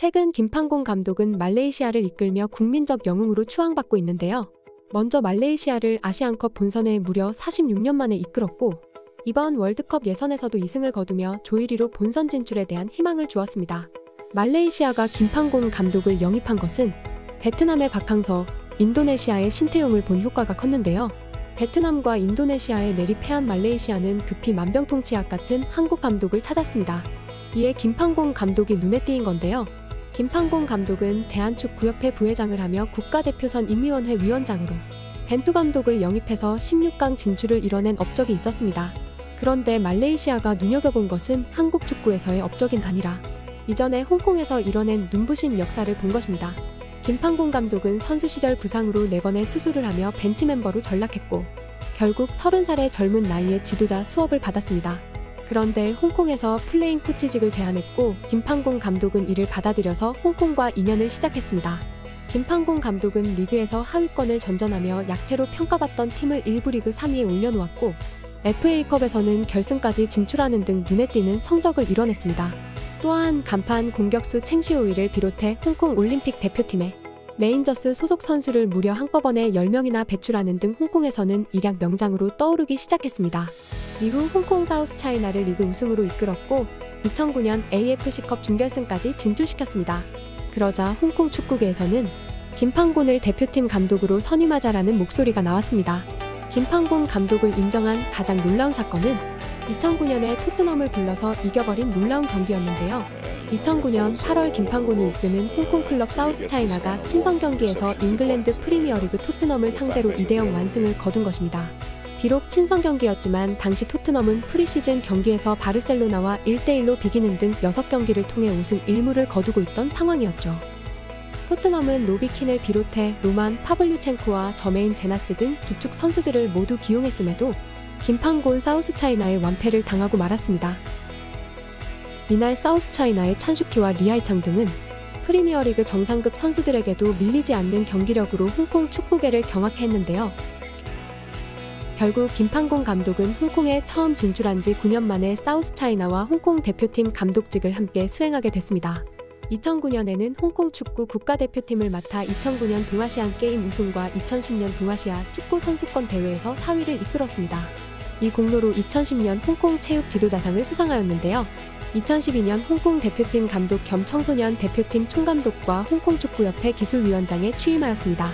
최근 김판곤 감독은 말레이시아를 이끌며 국민적 영웅으로 추앙받고 있는데요. 먼저 말레이시아를 아시안컵 본선에 무려 46년 만에 이끌었고 이번 월드컵 예선에서도 2승을 거두며 조 1위로 본선 진출에 대한 희망을 주었습니다. 말레이시아가 김판곤 감독을 영입한 것은 베트남의 박항서, 인도네시아의 신태용을 본 효과가 컸는데요. 베트남과 인도네시아에 내리패한 말레이시아는 급히 만병통치약 같은 한국 감독을 찾았습니다. 이에 김판곤 감독이 눈에 띄인 건데요. 김판곤 감독은 대한축구협회 부회장을 하며 국가대표선 임위원회 위원장으로 벤투 감독을 영입해서 16강 진출을 이뤄낸 업적이 있었습니다. 그런데 말레이시아가 눈여겨본 것은 한국 축구에서의 업적이 아니라 이전에 홍콩에서 이뤄낸 눈부신 역사를 본 것입니다. 김판곤 감독은 선수 시절 부상으로 4번의 수술을 하며 벤치 멤버로 전락했고 결국 30살의 젊은 나이에 지도자 수업을 받았습니다. 그런데 홍콩에서 플레잉 코치직을 제안했고 김판곤 감독은 이를 받아들여서 홍콩과 인연을 시작했습니다. 김판곤 감독은 리그에서 하위권을 전전하며 약체로 평가받던 팀을 1부 리그 3위에 올려놓았고 FA컵에서는 결승까지 진출하는 등 눈에 띄는 성적을 이뤄냈습니다. 또한 간판 공격수 챙시오이를 비롯해 홍콩 올림픽 대표팀에 레인저스 소속 선수를 무려 한꺼번에 10명이나 배출하는 등 홍콩에서는 일약 명장으로 떠오르기 시작했습니다. 이후 홍콩 사우스 차이나를 리그 우승으로 이끌었고 2009년 AFC컵 준결승까지 진출시켰습니다. 그러자 홍콩 축구계에서는 김판곤을 대표팀 감독으로 선임하자라는 목소리가 나왔습니다. 김판곤 감독을 인정한 가장 놀라운 사건은 2009년에 토트넘을 불러서 이겨버린 놀라운 경기였는데요. 2009년 8월 김판곤이 이끄는 홍콩 클럽 사우스 차이나가 친선 경기에서 잉글랜드 프리미어리그 토트넘을 상대로 2대0 완승을 거둔 것입니다. 비록 친선 경기였지만 당시 토트넘은 프리시즌 경기에서 바르셀로나와 1대1로 비기는 등 6경기를 통해 우승 1무를 거두고 있던 상황이었죠. 토트넘은 로비킨을 비롯해 로만 파블류첸코와 저메인 제나스 등 주축 선수들을 모두 기용했음에도 김판곤 사우스 차이나의 완패를 당하고 말았습니다. 이날 사우스 차이나의 찬슈키와 리하이창 등은 프리미어리그 정상급 선수들에게도 밀리지 않는 경기력으로 홍콩 축구계를 경악했는데요. 결국 김판곤 감독은 홍콩에 처음 진출한 지 9년 만에 사우스 차이나와 홍콩 대표팀 감독직을 함께 수행하게 됐습니다. 2009년에는 홍콩 축구 국가대표팀을 맡아 2009년 동아시안 게임 우승과 2010년 동아시아 축구 선수권 대회에서 4위를 이끌었습니다. 이 공로로 2010년 홍콩 체육 지도자상을 수상하였는데요. 2012년 홍콩 대표팀 감독 겸 청소년 대표팀 총감독과 홍콩 축구협회 기술위원장에 취임하였습니다.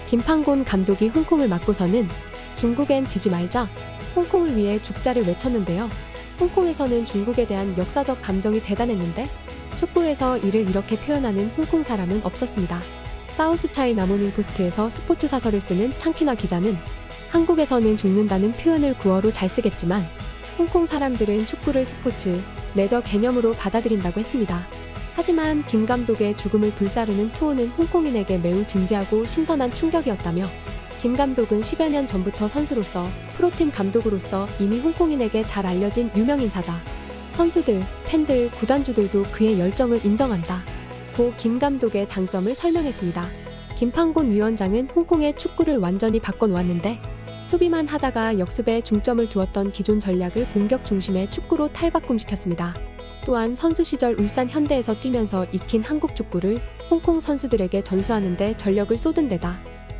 김판곤 감독이 홍콩을 맡고서는 중국엔 지지 말자, 홍콩을 위해 죽자를 외쳤는데요. 홍콩에서는 중국에 대한 역사적 감정이 대단했는데 축구에서 이를 이렇게 표현하는 홍콩 사람은 없었습니다. 사우스 차이나 모닝포스트에서 스포츠 사설을 쓰는 창키나 기자는 한국에서는 죽는다는 표현을 구어로 잘 쓰겠지만 홍콩 사람들은 축구를 스포츠, 레저 개념으로 받아들인다고 했습니다. 하지만 김 감독의 죽음을 불사르는 투혼은 홍콩인에게 매우 진지하고 신선한 충격이었다며 김 감독은 10여 년 전부터 선수로서 프로팀 감독으로서 이미 홍콩인에게 잘 알려진 유명인사다. 선수들, 팬들, 구단주들도 그의 열정을 인정한다. 고 김 감독의 장점을 설명했습니다. 김판곤 위원장은 홍콩의 축구를 완전히 바꿔놓았는데 수비만 하다가 역습에 중점을 두었던 기존 전략을 공격 중심의 축구로 탈바꿈시켰습니다. 또한 선수 시절 울산 현대에서 뛰면서 익힌 한국 축구를 홍콩 선수들에게 전수하는 데 전력을 쏟은 데다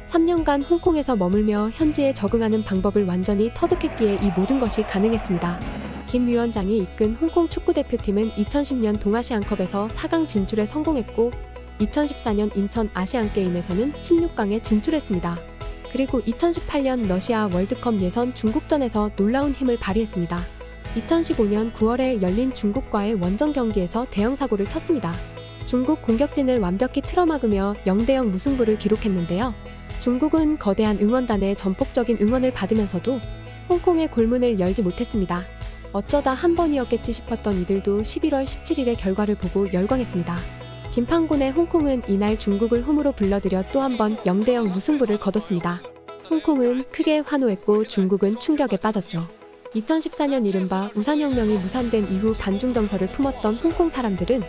3년간 홍콩에서 머물며 현지에 적응하는 방법을 완전히 터득했기에 이 모든 것이 가능했습니다. 김 위원장이 이끈 홍콩 축구대표팀은 2010년 동아시안컵에서 4강 진출에 성공했고 2014년 인천 아시안게임에서는 16강에 진출했습니다. 그리고 2018년 러시아 월드컵 예선 중국전에서 놀라운 힘을 발휘했습니다. 2015년 9월에 열린 중국과의 원정 경기에서 대형 사고를 쳤습니다. 중국 공격진을 완벽히 틀어막으며 0대0 무승부를 기록했는데요. 중국은 거대한 응원단의 전폭적인 응원을 받으면서도 홍콩의 골문을 열지 못했습니다. 어쩌다 한 번이었겠지 싶었던 이들도 11월 17일의 결과를 보고 열광했습니다. 김판곤의 홍콩은 이날 중국을 홈으로 불러들여 또 한 번 0대0 무승부를 거뒀습니다. 홍콩은 크게 환호했고 중국은 충격에 빠졌죠. 2014년 이른바 우산혁명이 무산된 이후 반중정서를 품었던 홍콩 사람들은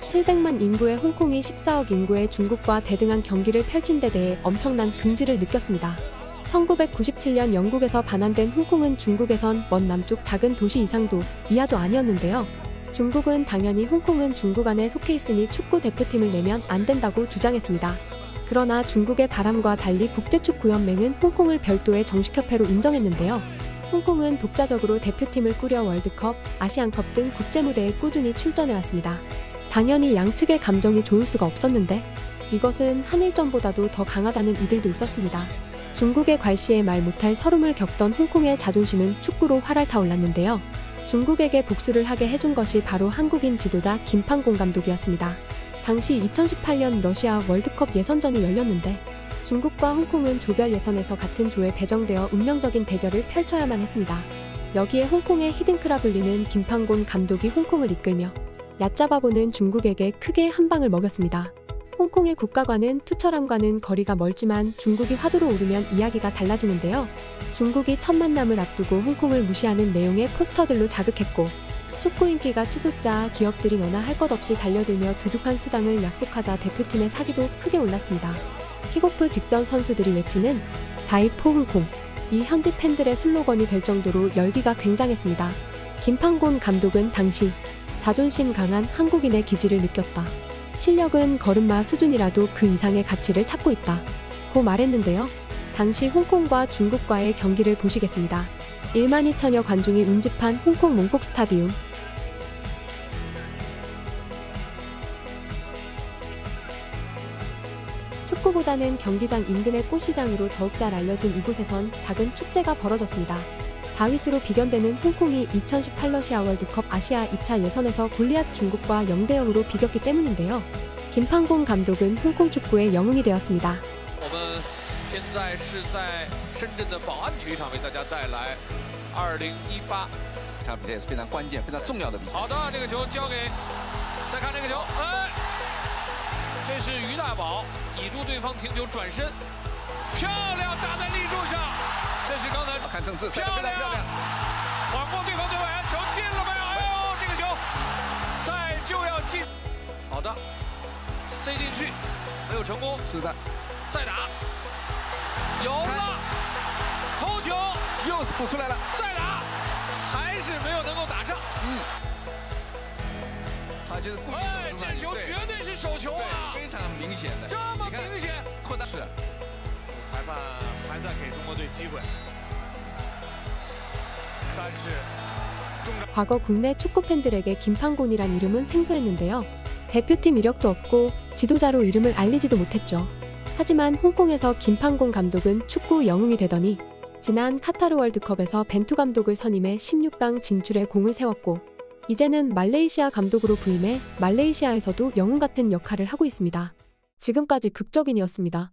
700만 인구의 홍콩이 14억 인구의 중국과 대등한 경기를 펼친 데 대해 엄청난 긍지를 느꼈습니다. 1997년 영국에서 반환된 홍콩은 중국에선 먼 남쪽 작은 도시 이상도 이하도 아니었는데요. 중국은 당연히 홍콩은 중국 안에 속해 있으니 축구 대표팀을 내면 안 된다고 주장했습니다. 그러나 중국의 바람과 달리 국제축구연맹은 홍콩을 별도의 정식협회로 인정했는데요. 홍콩은 독자적으로 대표팀을 꾸려 월드컵, 아시안컵 등 국제무대에 꾸준히 출전해왔습니다. 당연히 양측의 감정이 좋을 수가 없었는데 이것은 한일전보다도 더 강하다는 이들도 있었습니다. 중국의 괄시에 말 못할 서름을 겪던 홍콩의 자존심은 축구로 활활 타올랐는데요. 중국에게 복수를 하게 해준 것이 바로 한국인 지도자 김판곤 감독이었습니다. 당시 2018년 러시아 월드컵 예선전이 열렸는데 중국과 홍콩은 조별 예선에서 같은 조에 배정되어 운명적인 대결을 펼쳐야만 했습니다. 여기에 홍콩의 히든크라 불리는 김판곤 감독이 홍콩을 이끌며 얕잡아보는 중국에게 크게 한 방을 먹였습니다. 홍콩의 국가관은 투철함과는 거리가 멀지만 중국이 화두로 오르면 이야기가 달라지는데요. 중국이 첫 만남을 앞두고 홍콩을 무시하는 내용의 포스터들로 자극했고 축구 인기가 치솟자 기업들이 너나 할 것 없이 달려들며 두둑한 수당을 약속하자 대표팀의 사기도 크게 올랐습니다. 킥오프 직전 선수들이 외치는 다이포 홍콩, 이 현지 팬들의 슬로건이 될 정도로 열기가 굉장했습니다. 김판곤 감독은 당시 자존심 강한 한국인의 기질을 느꼈다. 실력은 걸음마 수준이라도 그 이상의 가치를 찾고 있다. 고 말했는데요. 당시 홍콩과 중국과의 경기를 보시겠습니다. 1만 2천여 관중이 운집한 홍콩 몽콕 스타디움. 축구보다는 경기장 인근의 꽃시장으로 더욱 잘 알려진 이곳에선 작은 축제가 벌어졌습니다. 다윗으로 비견되는 홍콩이 2018 러시아 월드컵 아시아 2차 예선에서 골리앗 중국과 0대0으로 비겼기 때문인데요. 김판곤 감독은 홍콩 축구의 영웅이 되었습니다. 这场比赛也是非常关键、非常重要的比赛。好的，这个球交给，再看这个球，这是于大宝倚住对方停球转身，漂亮打在立柱上，这是刚才看郑智漂亮，晃过对方队员，球进了没有？哎呦，这个球再就要进，好的，塞进去，没有成功，是的，再打，有了，头球又是补出来了，再打。 还是没有能够打上，他就是故意手这球绝对是手球啊，非常明显的，这么明显，扩大是，裁判还在给中国队机会，但是， 과거 국내 축구 팬들에게 김판곤이란 이름은 생소했는데요. 대표팀 이력도 없고 지도자로 이름을 알리지도 못했죠. 하지만 홍콩에서 김판곤 감독은 축구 영웅이 되더니 지난 카타르 월드컵에서 벤투 감독을 선임해 16강 진출에 공을 세웠고 이제는 말레이시아 감독으로 부임해 말레이시아에서도 영웅 같은 역할을 하고 있습니다. 지금까지 극적인이었습니다.